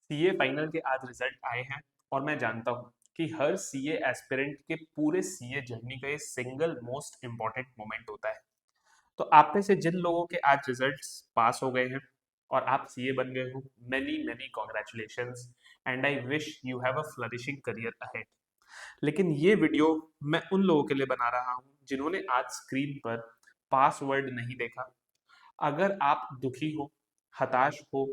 CA final के आज result आए हैं और मैं जानता हूँ कि हर सीए एस्पिरेंट के पूरे सीए जर्नी का ये सिंगल मोस्ट इम्पॉर्टेंट मोमेंट होता है। तो आप में से जिन लोगों के आज रिजल्ट्स पास हो गए हैं और आप सीए बन गए हो, many many congratulations and I wish you have a flourishing career ahead. लेकिन ये वीडियो मैं उन लोगों के लिए बना रहा हूँ जिन्होंने आज स्क्रीन पर पास वर्ड नहीं देखा। अगर आप दुखी हो, हताश हो,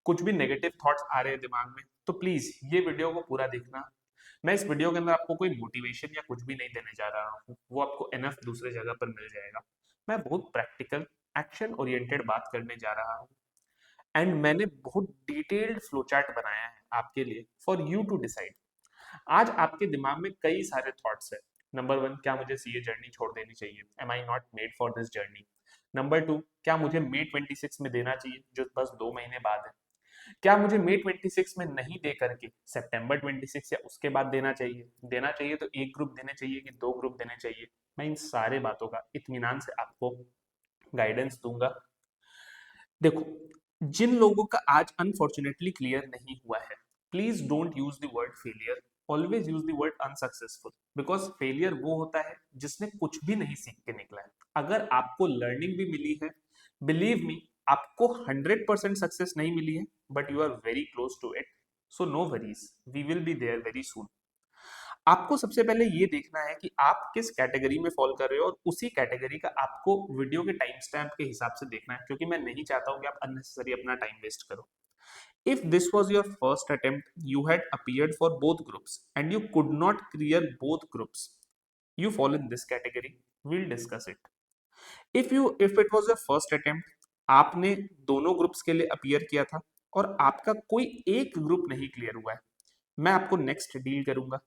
कुछ भी नेगेटिव थॉट्स आ रहे हैं दिमाग में, तो प्लीज ये वीडियो को पूरा देखना। मैं इस वीडियो के अंदर आपको कोई मोटिवेशन या कुछ भी नहीं देने जा रहा हूँ, वो आपको एनफ दूसरे जगह पर मिल जाएगा। मैं बहुत प्रैक्टिकल, एक्शन ओरिएंटेड बात करने जा रहा हूँ एंड मैंने बहुत डिटेल्ड फ्लो चार्ट बनाया है आपके लिए फॉर यू टू डिसाइड। आज आपके दिमाग में कई सारे थॉट्स है। नंबर वन, क्या मुझे सीए जर्नी छोड़ देनी चाहिए? Am I not made for this journey? Number two, क्या मुझे मे 26 में देना चाहिए जो बस 2 महीने बाद है? क्या मुझे मई 26 में नहीं दे करके सितंबर 26 या उसके बाद देना चाहिए? देना चाहिए तो एक ग्रुप देने चाहिए कि दो ग्रुप देने चाहिए? मैं इन सारे बातों का इत्मीनान से आपको गाइडेंस दूंगा। देखो, जिन लोगों का आज अनफॉर्चुनेटली क्लियर नहीं हुआ है, please don't use the word failure, always use the word unsuccessful, because failure वो होता है जिसने कुछ भी नहीं सीख के निकला है। अगर आपको लर्निंग भी मिली है, बिलीव मी, आपको 100% सक्सेस नहीं मिली है, but you are very close to it. So no worries, we will be there very soon. आपको सबसे पहले ये देखना है कि आप किस कैटेगरी में फॉल कर रहे हो और उसी कैटेगरी का आपको वीडियो के टाइम स्टैम्प के हिसाब से देखना है, क्योंकि मैं नहीं चाहता हूं कि आप अननेसेसरी अपना टाइम वेस्ट करो। If this was your first attempt, you had appeared for both groups and you could not clear both groups. You fall in this category. We'll discuss it. If it was your first attempt, आपने दोनों groups के लिए appear किया था और आपका कोई एक ग्रुप नहीं क्लियर हुआ है, मैं आपको नेक्स्ट डील करूंगा।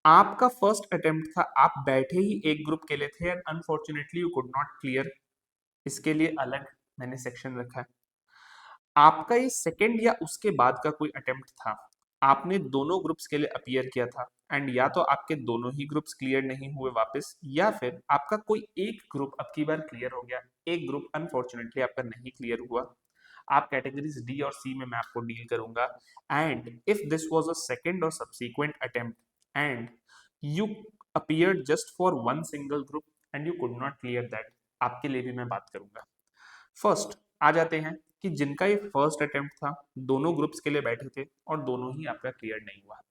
आपका फर्स्ट अटेम्प्ट था, आप बैठे ही एक ग्रुप के लिए थे and unfortunately you could not clear, इसके लिए अलग मैंने सेक्शन रखा है। आपका ये सेकंड या उसके बाद का कोई अटेम्प्ट था, आपने दोनों ग्रुप्स के लिए अपीयर किया था एंड या तो आपके दोनों ही ग्रुप्स क्लियर नहीं हुए वापस, या फिर आपका कोई एक ग्रुप अब की बार क्लियर हो गया, एक ग्रुप अनफॉर्चुनेटली आपका नहीं क्लियर हुआ। आप कैटेगरीज डी और सी में मैं आपको डील करूंगा। And if this was a second or subsequent attempt and you appeared just for one single group and you could not clear that, आपके लिए भी मैं बात करूंगा। फर्स्ट आ जाते हैं कि जिनका ये फर्स्ट अटेम्प्ट था, दोनों ग्रुप्स के लिए बैठे थे और दोनों ही आपका क्लियर नहीं हुआ।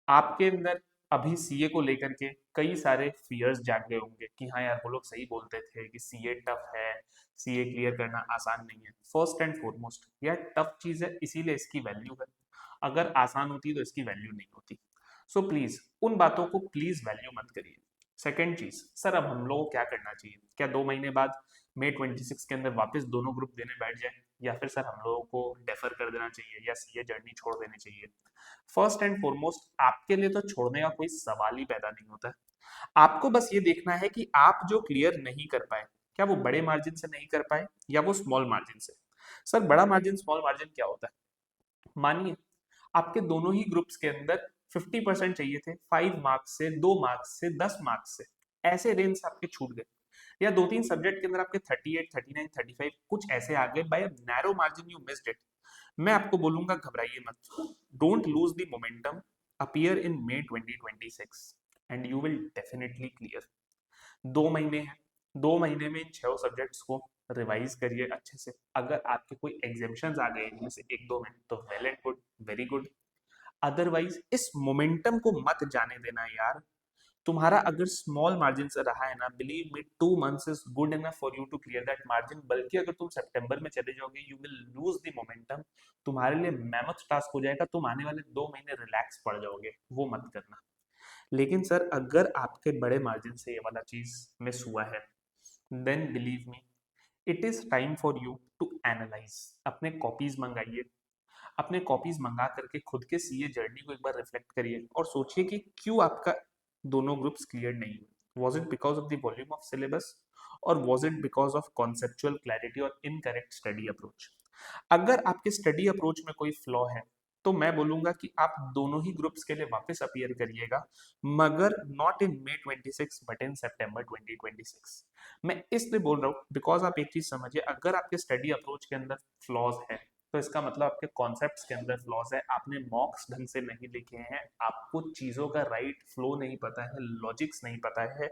आपके अंदर अभी सीए को लेकर के कई सारे फियर्स जाग गए होंगे कि हाँ यार, वो लोग सही बोलते थे कि सीए टफ है, सीए क्लियर करना आसान नहीं है। फर्स्ट एंड फॉरमोस्ट, यार टफ चीज है इसीलिए इसकी वैल्यू है। अगर आसान होती तो इसकी वैल्यू नहीं होती। सो प्लीज उन बातों को प्लीज वैल्यू मत करिए। सेकेंड चीज, सर अब हम लोगों को क्या करना चाहिए? क्या 2 महीने बाद मई 26 के अंदर वापस दोनों ग्रुप देने बैठ जाए, या फिर सर हम लोगों को डेफर कर देना चाहिए या सीए जर्नी छोड़ देनी चाहिए? फर्स्ट एंड फॉरमोस्ट, आपके लिए तो छोड़ने का कोई सवाल ही पैदा नहीं होता है। आपको बस ये देखना है कि आप जो क्लियर नहीं कर पाए, क्या वो बड़े मार्जिन से नहीं कर पाए या वो स्मॉल मार्जिन से? सर बड़ा मार्जिन स्मॉल मार्जिन क्या होता है? मानिए आपके दोनों ही ग्रुप्स के अंदर 50% चाहिए थे, 5 मार्क्स से, 2 मार्क्स से, 10 मार्क्स से, ऐसे रेंज से आपके छूट गए। या दो तीन सब्जेक्ट के अंदर आपके 38, 39, 35 कुछ ऐसे आ गए, by narrow margin you missed it. मैं आपको बोलूंगा घबराइए मत, don't lose the momentum, appear in May 2026 and you will definitely clear. 2 महीने हैं, 2 महीने में इन 6 सब्जेक्ट्स को रिवाइज करिए अच्छे से। अगर आपके कोई एग्जाम्पशन आ गए इनमें से एक दो में, तो well and good, very good. Otherwise इस मोमेंटम को मत जाने देना यार। तुम्हारा अगर स्मॉल मार्जिन से रहा है ना, believe me 2 months is good enough for you to clear that margin. बल्कि अगर तुम सितंबर में चले जाओगे, you will lose the momentum, तुम्हारे लिए मैमथ टास्क हो जाएगा, तुम आने वाले 2 महीने रिलैक्स पड़ जाओगे, वो मत करना। लेकिन सर अगर आपके बड़े मार्जिन से ये वाला चीज मिस हुआ है, then believe me, it is time for you to analyse. अपने कॉपीज मंगाइए, अपने कॉपीज मंगा करके खुद के सीए जर्नी को एक बार रिफ्लेक्ट करिए और सोचिए कि क्यों आपका दोनों ग्रुप्स क्लियर नहीं हुए। Was it because of the volume of syllabus, or was it because of conceptual clarity or incorrect study approach? अगर आपके स्टडी अप्रोच में कोई फ्लॉ है, तो मैं बोलूंगा कि आप दोनों ही ग्रुप्स के लिए वापस अपीयर करिएगा, मगर not in may 26 but in सितंबर 2026। मैं इसलिए बोल रहा हूँ बिकॉज आप एक चीज समझिए, अगर आपके स्टडी अप्रोच के अंदर फ्लॉज है, तो इसका मतलब आपके कॉन्सेप्ट्स के अंदर फ्लॉज है, आपने मॉक्स ढंग से नहीं लिखे हैं, आपको चीजों का राइट फ्लो नहीं पता है, लॉजिक्स नहीं पता है।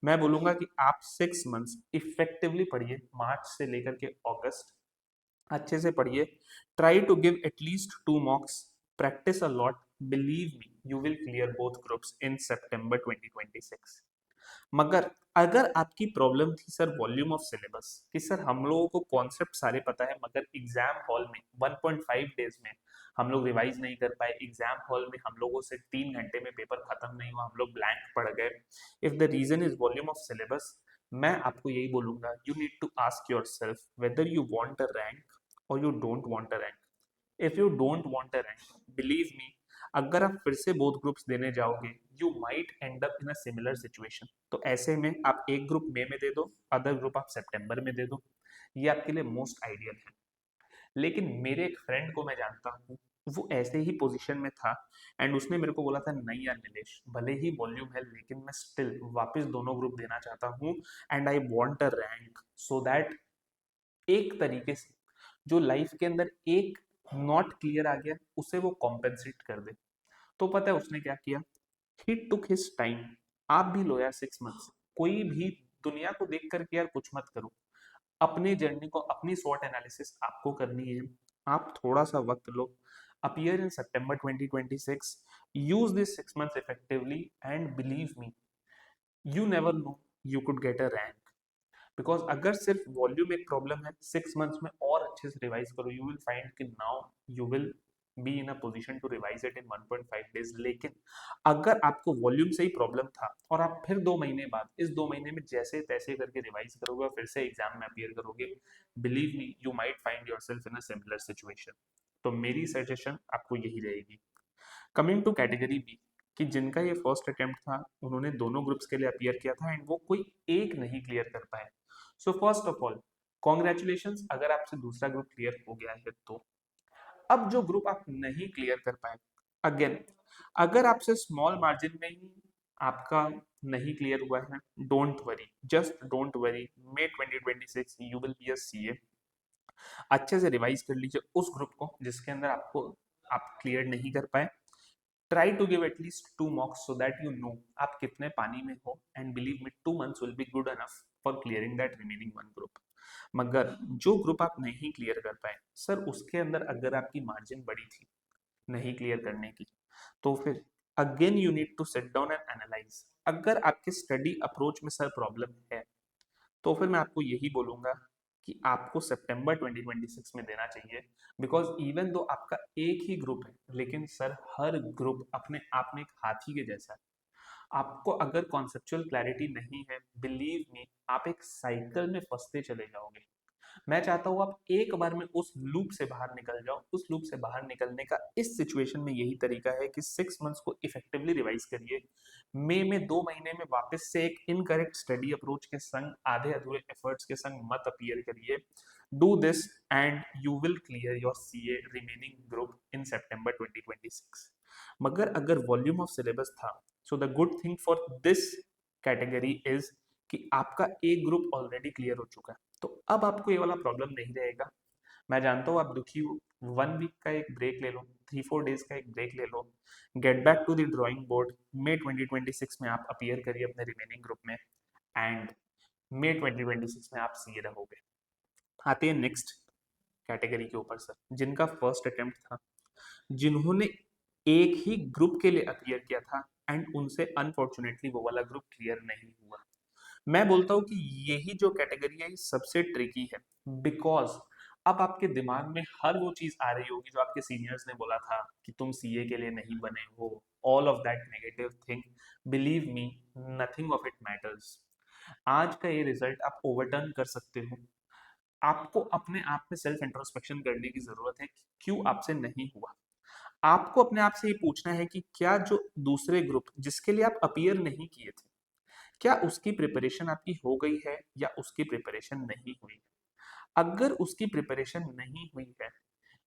मैं बोलूंगा कि आप 6 मंथ्स इफेक्टिवली पढ़िए, मार्च से लेकर के अगस्त अच्छे से पढ़िए, try to give at least 2 mocks, practice a lot, believe me you will clear both groups in सितंबर 2026। मगर अगर आपकी प्रॉब्लम थी सर वॉल्यूम ऑफ सिलेबस, कि सर हम लोगों को कॉन्सेप्ट सारे पता है मगर एग्जाम हॉल में 1.5 डेज में हम लोग रिवाइज नहीं कर पाए, एग्जाम हॉल में हम लोगों से 3 घंटे में पेपर खत्म नहीं हुआ, हम लोग ब्लैंक पड़ गए, if the reason is volume of syllabus, मैं आपको यही बोलूंगा, you need to ask yourself whether you want a rank or you don't want a rank. If you don't want a rank, believe me, अगर आप फिर से both groups देने जाओगे you might end up in a similar situation. तो ऐसे में आप एक ग्रुप मई में दे दो, अदर ग्रुप आप सितंबर में दे दो, ये आपके लिए मोस्ट आइडियल है। लेकिन मेरे एक फ्रेंड को मैं जानता हूँ, वो ऐसे ही पोजीशन में था एंड उसने मेरे को बोला था नहीं यार नीलेश, भले ही वॉल्यूम है लेकिन मैं स्टिल वापस दोनों ग्रुप देना चाहता हूँ and I want a rank so that एक तरीके से जो लाइफ के अंदर एक नॉट क्लियर आ गया उसे वो कॉम्पेंसेट कर दे। तो पता है उसने क्या किया, ही टुक हिज टाइम। आप भी लो यार 6 मंथ्स, कोई भी दुनिया को देख करके यार कुछ मत करो, अपनी जर्नी को, अपनी स्वॉट एनालिसिस आपको करनी है, आप थोड़ा सा वक्त लो, appear in September 2026, use this 6 months effectively and believe me you never know, you could get a rank. Because अगर सिर्फ वॉल्यूम एक प्रॉब्लम है, 6 मंथ्स में और अच्छे से रिवाइज करो, यू विल फाइंड कि now you will be in a position to revise it in 1.5 days. लेकिन अगर आपको वॉल्यूम से ही प्रॉब्लम था और आप फिर 2 महीने बाद इस 2 महीने में जैसे तैसे करके रिवाइज करोगे और फिर से एग्जाम में अपियर करोगे, believe me you might find yourself in a similar situation. तो मेरी सजेशन आपको यही रहेगी। कमिंग टू कैटेगरी बी, कि जिनका ये फर्स्ट अटेम्प्ट था, उन्होंने दोनों ग्रुप्स के लिए अपियर किया था एंड वो कोई एक नहीं क्लियर कर पाए। So first of all congratulation, अगर आपसे दूसरा ग्रुप क्लियर हो गया है तो। अब जो ग्रुप आप नहीं क्लियर कर पाए, अगेन अगर आपसे स्मॉल मार्जिन में ही आपका नहीं क्लियर हुआ है, don't worry, just don't worry, may 2026 you will be a CA. अच्छे से रिवाइज कर लीजिए उस ग्रुप को जिसके अंदर आपको आप क्लियर नहीं कर पाए, try to give at least 2 mocks so that you know आप कितने पानी में हो and believe me 2 months will be good enough for clearing that remaining one group. मगर जो ग्रुप आप नहीं क्लियर कर पाए सर, उसके अंदर अगर आपकी मार्जिन बड़ी थी नहीं क्लियर करने की, तो फिर again you need to sit down and analyse. अगर आपके स्टडी अप्रोच में सर प्रॉब्लम है, तो फिर मैं आपको यही बोलूंगा कि आपको सितंबर 2026 में देना चाहिए। बिकॉज इवन दो आपका एक ही ग्रुप है, लेकिन सर हर ग्रुप अपने आप में एक हाथी के जैसा है। आपको अगर कॉन्सेप्चुअल क्लैरिटी नहीं है, बिलीव मी आप एक साइकिल में फंसते चले जाओगे। मैं चाहता हूं आप एक बार में उस लूप से बाहर निकल जाओ। उस लूप से बाहर निकलने का इस सिचुएशन में यही तरीका है कि 6 मंथ्स को इफेक्टिवली रिवाइज करिए, मई में 2 महीने में वापस से एक इनकरेक्ट स्टडी अप्रोच के संग, आधे अधूरे एफर्ट्स के संग मत अपीयर करिए। Do this and you will clear your CA remaining group in सितंबर 2026। मगर अगर वॉल्यूम ऑफ सिलेबस था, so the good thing for this category is कि आपका एक ग्रुप ऑलरेडी क्लियर हो चुका है, तो अब आपको ये वाला प्रॉब्लम नहीं रहेगा। मैं जानता हूँ आप दुखी हो, 1 वीक का एक ब्रेक ले लो, 3-4 डेज का एक ब्रेक ले लो, get back to the drawing board, May 2026 में आप अपीयर करिए अपने रिमेनिंग ग्रुप में एंड मे 2026 में आप सीए रहोगे। आते हैं नेक्स्ट कैटेगरी के ऊपर सर, जिनका फर्स्ट अटेम्प्ट था, जिन्होंने एक ही ग्रुप के लिए अपीयर किया था एंड उनसे अनफॉर्चुनेटली वो वाला ग्रुप क्लियर नहीं हुआ। मैं बोलता हूं कि यही जो कैटेगरी है ये सबसे ट्रिकी है, बिकॉज अब आपके दिमाग में हर वो चीज आ रही होगी जो आपके सीनियर्स ने बोला था कि तुम सीए के लिए नहीं बने हो, all of that negative thing. Believe me nothing of it matters. आज का ये रिजल्ट आप ओवरटर्न कर सकते हो। आपको अपने आप में सेल्फ इंट्रोस्पेक्शन करने की जरूरत है कि क्यों आपसे नहीं हुआ। आपको अपने आप से ये पूछना है कि क्या जो दूसरे ग्रुप जिसके लिए आप अपीयर नहीं किए थे, क्या उसकी प्रिपरेशन आपकी हो गई है या उसकी प्रिपरेशन नहीं हुई है। अगर उसकी प्रिपरेशन नहीं हुई है,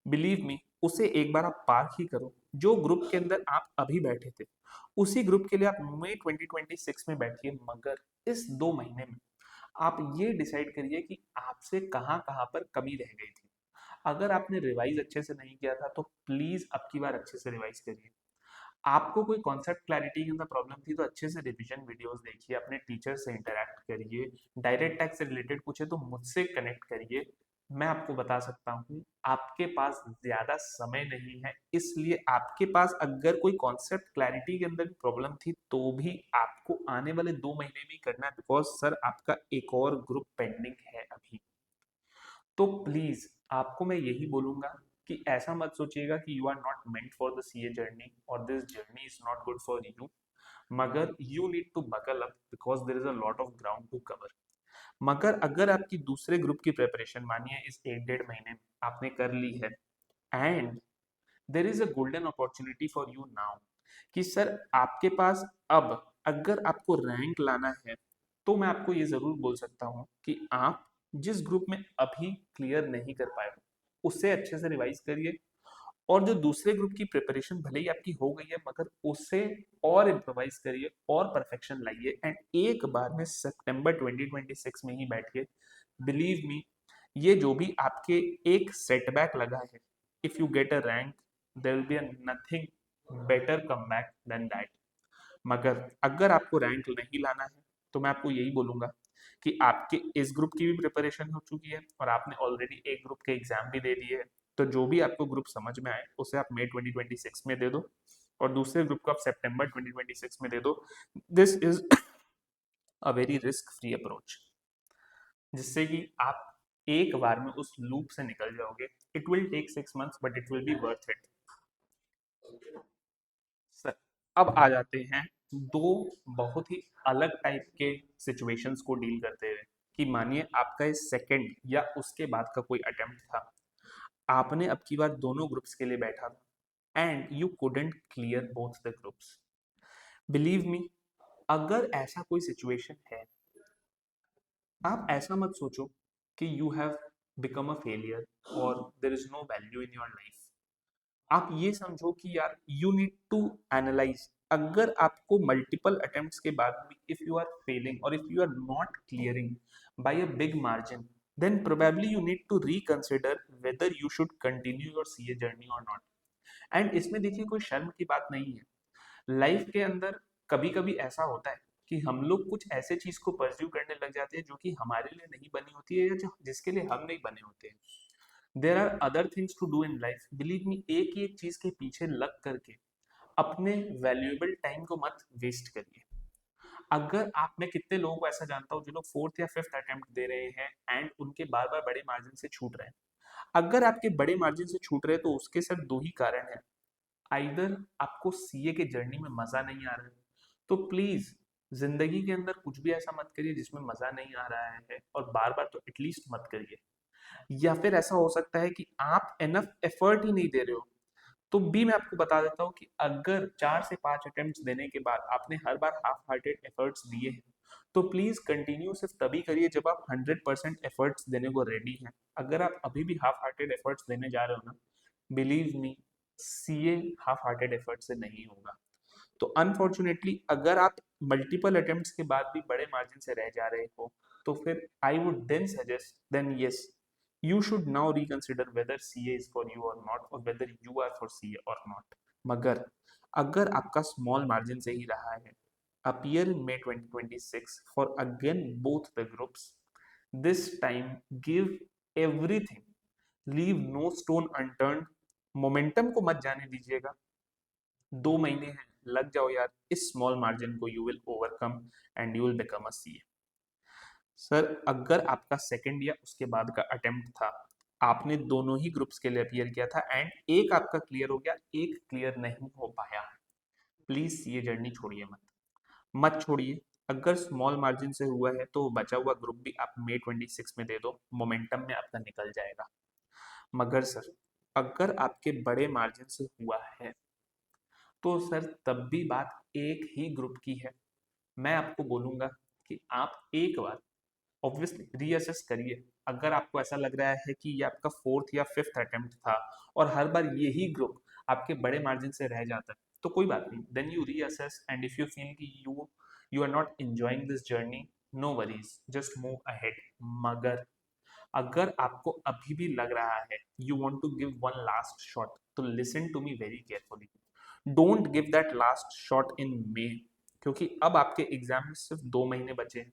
बिलीव मी उसे एक बार आप पार ही करो। जो ग्रुप के अंदर आप अभी बैठे थे उसी ग्रुप के लिए आप मई 2026 में बैठिए, मगर इस 2 महीने में आप ये डिसाइड करिए कि आपसे कहाँ कहाँ पर कमी रह गई थी। अगर आपने रिवाइज अच्छे से नहीं किया था तो प्लीज अब की बार अच्छे से रिवाइज करिए। आपको कोई कॉन्सेप्ट क्लैरिटी के अंदर प्रॉब्लम थी तो अच्छे से रिवीजन वीडियोस देखिए, अपने टीचर से इंटरेक्ट करिए, डायरेक्ट टैक्स से रिलेटेड पूछे तो मुझसे कनेक्ट करिए। मैं आपको बता सकता हूँ आपके पास ज्यादा समय नहीं है, इसलिए आपके पास अगर कोई कॉन्सेप्ट क्लैरिटी के अंदर प्रॉब्लम थी तो भी आपको आने वाले 2 महीने में ही करना है, बिकॉज सर आपका एक और ग्रुप पेंडिंग है अभी। तो प्लीज आपको मैं यही बोलूंगा कि ऐसा मत सोचिएगा कि you are not meant for the CA journey और this journey is not good for you, मगर you need to buckle up because there is a lot of ground to cover. मगर अगर आपकी दूसरे ग्रुप की प्रिपरेशन मानिए इस 1 डेढ़ महीने में आपने कर ली है and there is a golden opportunity for you now कि सर आपके पास अब अगर आपको रैंक लाना है तो मैं आपको ये जरूर बोल सकता हूँ कि आप जिस ग्रुप में अभी क्लियर नहीं कर पाए हो उससे अच्छे से रिवाइज करिए, और जो दूसरे ग्रुप की प्रिपरेशन भले ही आपकी हो गई है मगर उससे और इम्प्रोवाइज करिए और परफेक्शन लाइए एंड एक बार में सितंबर 2026 में ही बैठ के बिलीव मी ये जो भी आपके एक सेटबैक लगा है, if you get a rank there will be nothing better come back than that. मगर अगर आपको रैंक नहीं लाना है तो मैं आपको यही बोलूंगा कि आपके इस ग्रुप की भी प्रिपरेशन हो चुकी है और आपने ऑलरेडी एक ग्रुप के एग्जाम भी दे दिए है, तो जो भी आपको ग्रुप समझ में आए उसे आप मई 2026 में दे दो और दूसरे ग्रुप को आप सितंबर 2026 में दे दो। This is a very risk free approach, जिससे कि आप एक बार में उस लूप से निकल जाओगे। It will take 6 months but it will be worth it. Sir अब आ जाते हैं दो बहुत ही अलग टाइप के सिचुएशंस को डील करते हुए कि मानिए आपका इस सेकंड या उसके बाद का कोई अटेम्प्ट था, आपने अब की बार दोनों ग्रुप्स के लिए बैठा था and you couldn't clear both the groups. Believe me अगर ऐसा कोई सिचुएशन है, आप ऐसा मत सोचो कि you have become a failure और there is no value in your life. आप ये समझो कि यार यू नीड टू एनालाइज, अगर आपको मल्टीपल अटेम्प्ट्स के बाद भी इफ यू आर फेलिंग और if you are not clearing by a big margin then probably you need to reconsider whether you should continue your CA journey और नॉट। And इसमें देखिए कोई शर्म की बात नहीं है, लाइफ के अंदर कभी कभी ऐसा होता है कि हम लोग कुछ ऐसे चीज को परस्यू करने लग जाते हैं जो कि हमारे लिए नहीं बनी होती है या जिसके लिए हम नहीं बने होते हैं। There are other things to do in life, believe me एक ही एक चीज के पीछे लग करके अपने वैल्यूएबल टाइम को मत वेस्ट करिए। अगर आप, मैं कितने लोगों को ऐसा जानता हूँ जो लोग फोर्थ या फिफ्थ अटेम्प्ट दे रहे हैं एंड उनके बार बार बड़े मार्जिन से छूट रहे हैं। अगर आपके बड़े मार्जिन से छूट रहे हैं तो उसके सिर्फ दो ही कारण है, आइदर आपको सीए के जर्नी में मजा नहीं आ रहा है, तो प्लीज जिंदगी के अंदर कुछ भी ऐसा मत करिए जिसमें मजा नहीं आ रहा है और बार बार तो एटलीस्ट मत करिए। या फिर ऐसा हो सकता है कि आप एनफ एफर्ट ही नहीं दे रहे हो, तो भी मैं आपको बता देता हूँ कि अगर 4 से 5 अटेम्प्ट्स देने के बाद आपने हर बार हाफ हार्टेड एफर्ट्स दिए हैं तो प्लीज कंटिन्यू सिर्फ तभी करिए जब आप 100% एफर्ट्स देने को रेडी हैं। अगर आप अभी भी हाफ हार्टेड एफर्ट्स देने जा रहे हो ना, बिलीव मी सीए हाफ हार्टेड एफर्ट से नहीं होगा। तो अनफॉर्चुनेटली अगर आप मल्टीपल अटेम्प्ट्स के बाद भी बड़े मार्जिन से रह जा रहे हो तो फिर I would then suggest then yes you should now reconsider whether CA is for you or not or whether you are for CA or not। मगर अगर आपका स्मॉल मार्जिन से ही रहा है, appear in May 2026 for again both the groups, this time give everything, leave no stone unturned, momentum को मत जाने दीजिएगा। 2 महीने हैं, लग जाओ यार इस स्मॉल मार्जिन को, you will overcome and you will become a CA. Sir अगर आपका सेकंड या उसके बाद का अटेम्प्ट था, आपने दोनों ही ग्रुप्स के लिए अपीयर किया था एंड एक आपका क्लियर हो गया, एक क्लियर नहीं हो पाया, प्लीज ये जर्नी छोड़िए मत, मत छोड़िए। अगर स्मॉल मार्जिन से हुआ है तो बचा हुआ ग्रुप भी आप मई 26 में दे दो, मोमेंटम में आपका निकल जाएगा। मगर सर अगर आपके बड़े मार्जिन से हुआ है तो सर तब भी बात एक ही ग्रुप की है। मैं आपको बोलूंगा कि आप एक बार ऑब्वियसली रीअसेस करिए। अगर आपको ऐसा लग रहा है कि ये आपका फोर्थ या फिफ्थ अटेम्प्ट था और हर बार यही ग्रुप आपके बड़े मार्जिन से रह जाता है तो कोई बात नहीं, then you reassess and if you feel कि you are not enjoying this journey, no worries, just move ahead. मगर अगर आपको अभी भी लग रहा है you want to give one last shot, तो listen to me very carefully. Don't give that last shot in May, क्योंकि अब आपके एग्जाम में सिर्फ 2 महीने बचे हैं।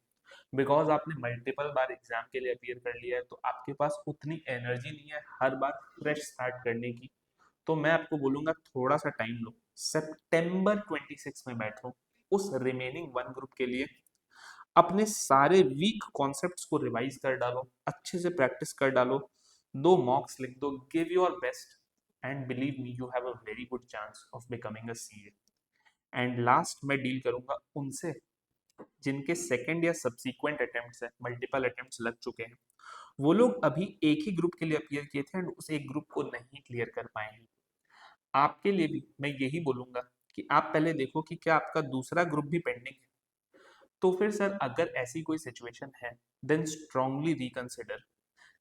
बिकॉज आपने मल्टीपल बार एग्जाम के लिए अपियर कर लिया है, तो आपके पास उतनी एनर्जी नहीं है हर बार फ्रेश स्टार्ट करने की। तो मैं आपको बोलूंगा थोड़ा सा टाइम लो, सितंबर 26 में बैठो उस रिमेनिंग वन ग्रुप के लिए। अपने सारे वीक कॉन्सेप्ट्स को रिवाइज कर डालो, अच्छे से प्रैक्टिस कर डालो, 2 मॉक्स लिख दो, give your best, and believe me you have a very good chance of becoming a CA. And last मैं डील करूंगा उनसे जिनके सेकंड या सब्सीक्वेंट अटेम्प्ट्स है, मल्टीपल अटेम्प्ट्स लग चुके हैं। वो लोग अभी एक ही ग्रुप के लिए अपियर किए थे एंड उस एक ग्रुप को नहीं क्लियर कर पाए हैं। आपके लिए भी मैं यही बोलूंगा कि आप पहले देखो कि क्या आपका दूसरा ग्रुप भी पेंडिंग है। तो फिर सर अगर ऐसी कोई सिचुएशन है देन स्ट्रांगली रिकंसिडर।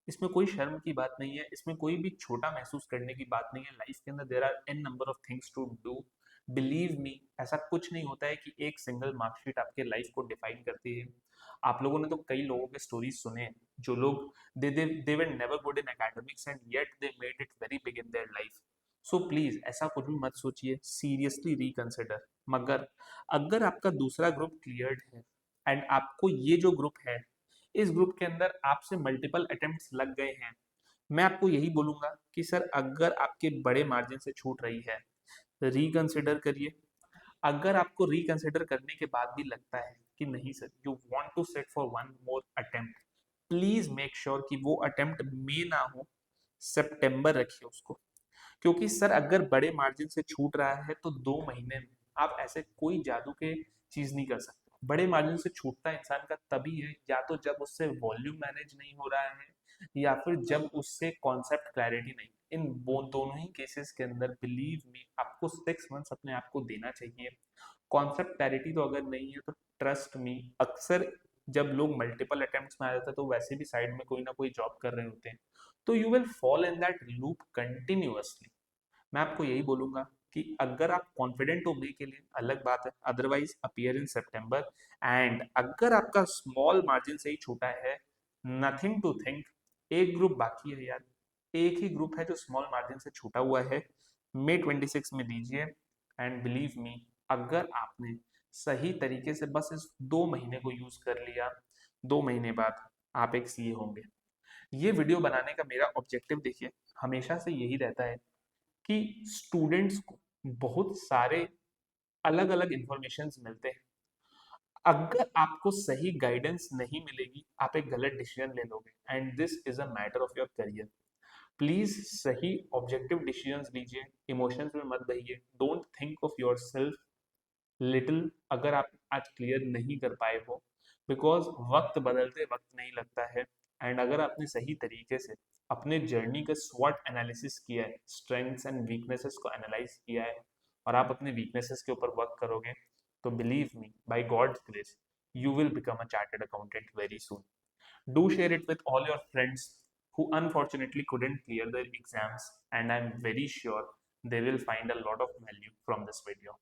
इसमें कोई शर्म की बात नहीं है, इसमें कोई भी छोटा महसूस करने की बात नहीं है। लाइफ के अंदर there are an number of things to do. Believe me, ऐसा कुछ नहीं होता है कि एक सिंगल मार्कशीट आपके लाइफ को डिफाइन करती है। आप लोगों ने तो कई लोगों के स्टोरीज सुने हैं जो लोग they were never good in academics and yet they made it very big in their life. So please ऐसा कुछ भी मत सोचिए, सीरियसली रिकंसिडर। मगर अगर आपका दूसरा ग्रुप क्लियर्ड है एंड आपको ये जो ग्रुप है, इस ग्रुप के अंदर आपसे मल्टीपल अटेम्प्ट्स लग गए हैं, मैं आपको यही बोलूंगा कि सर अगर आपके बड़े मार्जिन से छूट रही है, रिकंसिडर करिए। अगर आपको रिकंसिडर करने के बाद भी लगता है कि नहीं sir you want to set for one more attempt, please make sure कि वो अटेम्प्ट मई ना हो, सितंबर रखिए उसको। क्योंकि सर अगर बड़े मार्जिन से छूट रहा है तो 2 महीने में आप ऐसे कोई जादू के चीज नहीं कर सकते। बड़े मार्जिन से छूटता इंसान का तभी है या तो जब उससे वॉल्यूम मैनेज नहीं हो रहा है या फिर जब उससे कॉन्सेप्ट क्लैरिटी नहीं। इन वो दोनों ही केसेस के अंदर बिलीव मी आपको 6 मंथ्स अपने आप को देना चाहिए। कॉन्सेप्ट क्लैरिटी तो अगर नहीं है तो ट्रस्ट मी, अक्सर जब लोग मल्टीपल अटेम्प्ट्स में आ जाते हैं तो वैसे भी साइड में कोई ना कोई जॉब कर रहे होते हैं, तो you will fall in that loop continuously. मैं आपको यही बोलूंगा कि अगर आप कॉन्फिडेंट हो मई के लिए अलग बात है, otherwise appear in September. And अगर आपका स्मॉल मार्जिन से ही छूटा है, नथिंग टू थिंक, एक ग्रुप बाकी है यार, एक ही ग्रुप है जो स्मॉल मार्जिन से छूटा हुआ है, मई 26 में दीजिए। एंड बिलीव मी, अगर आपने सही तरीके से बस इस 2 महीने को यूज कर लिया, 2 महीने बाद आप एक सीए होंगे। ये वीडियो बनाने का मेरा ऑब्जेक्टिव देखिए हमेशा से यही रहता है कि स्टूडेंट्स को बहुत सारे अलग अलग इंफॉर्मेशन मिलते हैं। अगर आपको सही गाइडेंस नहीं मिलेगी आप एक गलत डिसीजन ले लोगे and this is a matter of your career. Please सही ऑब्जेक्टिव डिसीजंस लीजिए, इमोशंस में मत बहिए, don't think of yourself little अगर आप आज क्लियर नहीं कर पाए हो, बिकॉज वक्त बदलते वक्त नहीं लगता है। एंड अगर आपने सही तरीके से अपने जर्नी का स्वॉट एनालिसिस किया है, स्ट्रेंथ्स एंड वीकनेसेस को एनालाइज किया है और आप अपने वीकनेसेस के ऊपर वर्क करोगे, तो believe me by God's grace you will become a chartered accountant very soon. Do share it with all your friends who unfortunately couldn't clear their exams, and I'm very sure they will find a lot of value from this video.